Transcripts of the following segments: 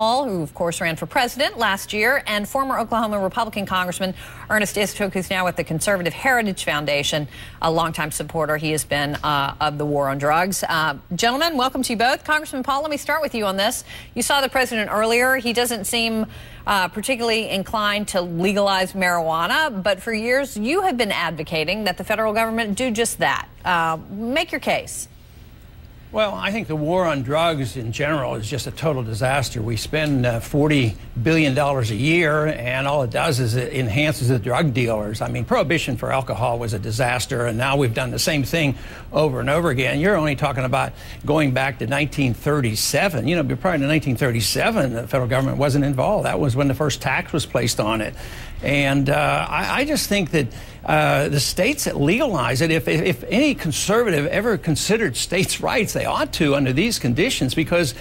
Hall, who of course ran for president last year, and former Oklahoma Republican Congressman Ernest Istook, who's now with the Conservative Heritage Foundation, a longtime supporter he has been of the war on drugs. Gentlemen, welcome to you both. Congressman Paul, let me start with you on this. You saw the president earlier. He doesn't seem particularly inclined to legalize marijuana, but for years you have been advocating that the federal government do just that. Make your case. Well, I think the war on drugs in general is just a total disaster. We spend $40 billion a year, and all it does is it enhances the drug dealers. I mean, prohibition for alcohol was a disaster, and now we've done the same thing over and over again. You're only talking about going back to 1937. You know, prior to 1937, the federal government wasn't involved. That was when the first tax was placed on it. And I just think that the states that legalize it, if any conservative ever considered states' rights, they ought to under these conditions, because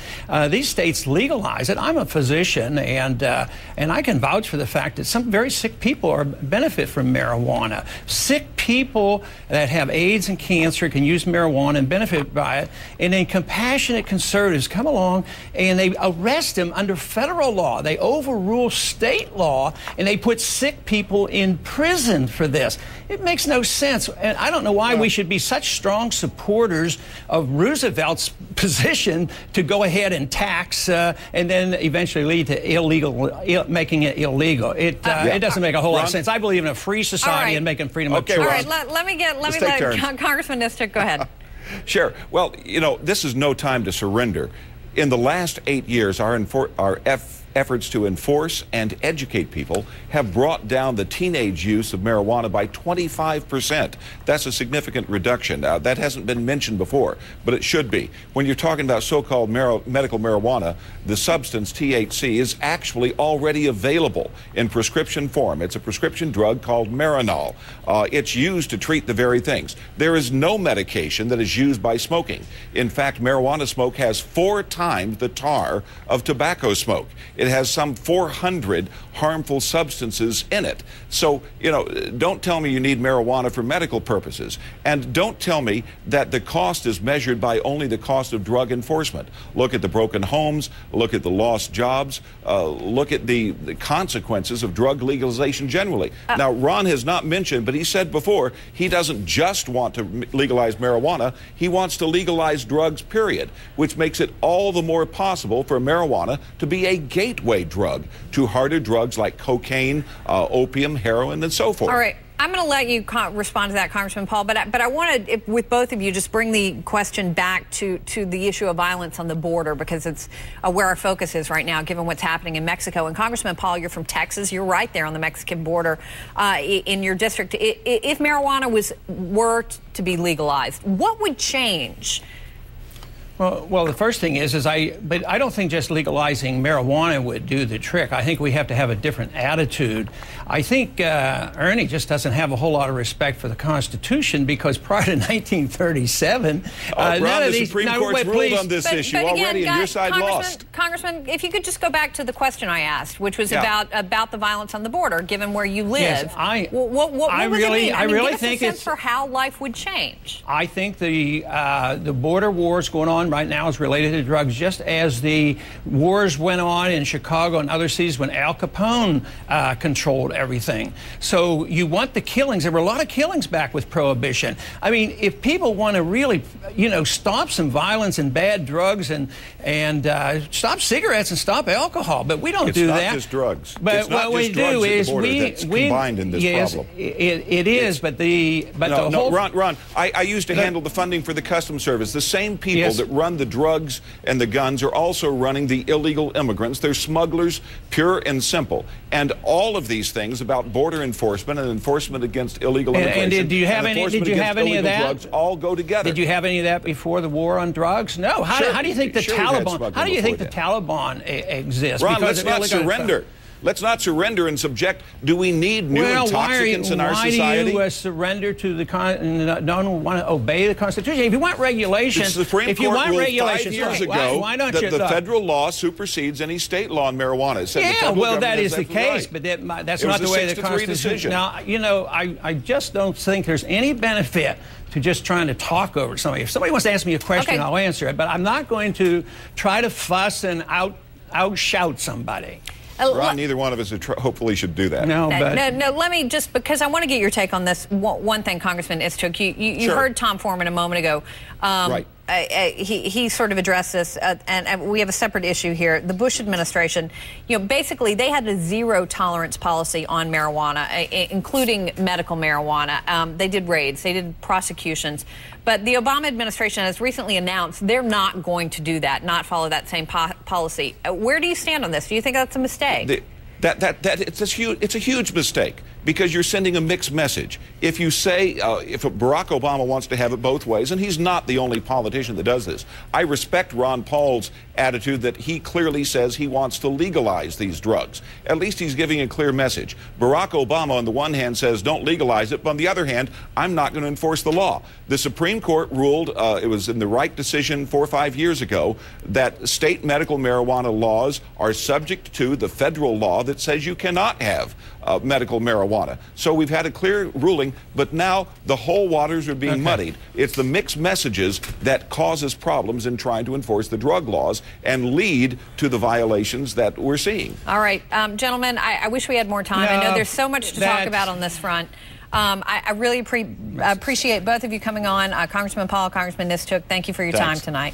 these states legalize it. I'm a physician, and I can vouch for the fact that some very sick people benefit from marijuana. Sick people that have AIDS and cancer can use marijuana and benefit by it. And then compassionate conservatives come along and they arrest them under federal law. They overrule state law, and they put sick people in prison for this. It makes no sense, and I don't know why we should be such strong supporters of Roosevelt's position to go ahead and tax and then eventually lead to making it illegal. It doesn't make a whole lot of sense. I believe in a free society and making freedom of choice. All right, let me let Congressman Istook go ahead. Sure. Well, you know, this is no time to surrender. In the last 8 years, our efforts to enforce and educate people have brought down the teenage use of marijuana by 25%. That's a significant reduction. That hasn't been mentioned before, but it should be. When you're talking about so-called medical marijuana, the substance THC is actually already available in prescription form. It's a prescription drug called Marinol. It's used to treat the very things. There is no medication that is used by smoking. In fact, marijuana smoke has 4 times the tar of tobacco smoke. It has some 400 harmful substances in it. So, you know, don't tell me you need marijuana for medical purposes. And don't tell me that the cost is measured by only the cost of drug enforcement. Look at the broken homes, look at the lost jobs, look at the consequences of drug legalization generally. Now, Ron has not mentioned, but he said before, he doesn't just want to legalize marijuana, he wants to legalize drugs, period, which makes it all the more possible for marijuana to be a gateway drug to harder drugs like cocaine, opium, heroin, and so forth. All right. I'm going to let you respond to that, Congressman Paul, but I want to, with both of you, just bring the question back to the issue of violence on the border, because it's where our focus is right now, given what's happening in Mexico. And Congressman Paul, you're from Texas. You're right there on the Mexican border in your district. If marijuana were to be legalized, what would change? Well, the first thing is I don't think just legalizing marijuana would do the trick. I think we have to have a different attitude. I think Ernie just doesn't have a whole lot of respect for the Constitution, because prior to 1937, none of these... Supreme Court's ruled on this issue already, and your side lost. Congressman, if you could just go back to the question I asked, which was about the violence on the border, given where you live. Yes, what would it mean? I really give think us a sense for how life would change. I think the border wars going on right now is related to drugs, just as the wars went on in Chicago and other cities when Al Capone controlled everything. So you want the killings. There were a lot of killings back with Prohibition. I mean, if people want to really, you know, stop some violence and bad drugs and stop cigarettes and stop alcohol, but we don't do that. It's not just drugs. But what we do is we combined in this problem. It is, but the whole... Ron, I used to handle the funding for the Customs Service. The same people that run the drugs and the guns are also running the illegal immigrants. They're smugglers, pure and simple. And all of these things about border enforcement and enforcement against illegal immigration, did you have any of that? Drugs all go together. Did you have any of that before the war on drugs? No. How do you think the Taliban? How do you think the Taliban exists? Ron, let's not surrender. Let's not surrender and subject. Do we need new intoxicants in our society? Why do you surrender to the don't want to obey the Constitution? If you want regulations, the Supreme if you Court want ruled regulations, 5 years ago why don't that you? The federal law supersedes any state law on marijuana. It said yeah, well, that is the case, but that's not the way the Constitution. Decision. Now, you know, I just don't think there's any benefit to just trying to talk over somebody. If somebody wants to ask me a question, I'll answer it, but I'm not going to try to fuss and outshout somebody. Ron, neither one of us hopefully should do that. No, but no. Let me just, because I want to get your take on this. One thing, Congressman Istuk, you Sure. heard Tom Foreman a moment ago. Right. He sort of addressed this, and we have a separate issue here. The Bush administration, basically they had a zero tolerance policy on marijuana, including medical marijuana. They did raids, they did prosecutions, but the Obama administration has recently announced they're not going to do that, not follow that same policy. Where do you stand on this? Do you think that's a mistake? It's a huge mistake, because you're sending a mixed message. If you say, if Barack Obama wants to have it both ways, and he's not the only politician that does this. I respect Ron Paul's attitude that he clearly says he wants to legalize these drugs. At least he's giving a clear message. Barack Obama, on the one hand, says don't legalize it, but on the other hand, I'm not going to enforce the law. The Supreme Court ruled, it was in the Wright decision 4 or 5 years ago, that state medical marijuana laws are subject to the federal law that says you cannot have medical marijuana. So we've had a clear ruling, but now the whole waters are being muddied. It's the mixed messages that causes problems in trying to enforce the drug laws and lead to the violations that we're seeing. All right, gentlemen, I wish we had more time. I know there's so much to talk about on this front. I really appreciate both of you coming on. Congressman Paul, Congressman Istuk, thank you for your time tonight.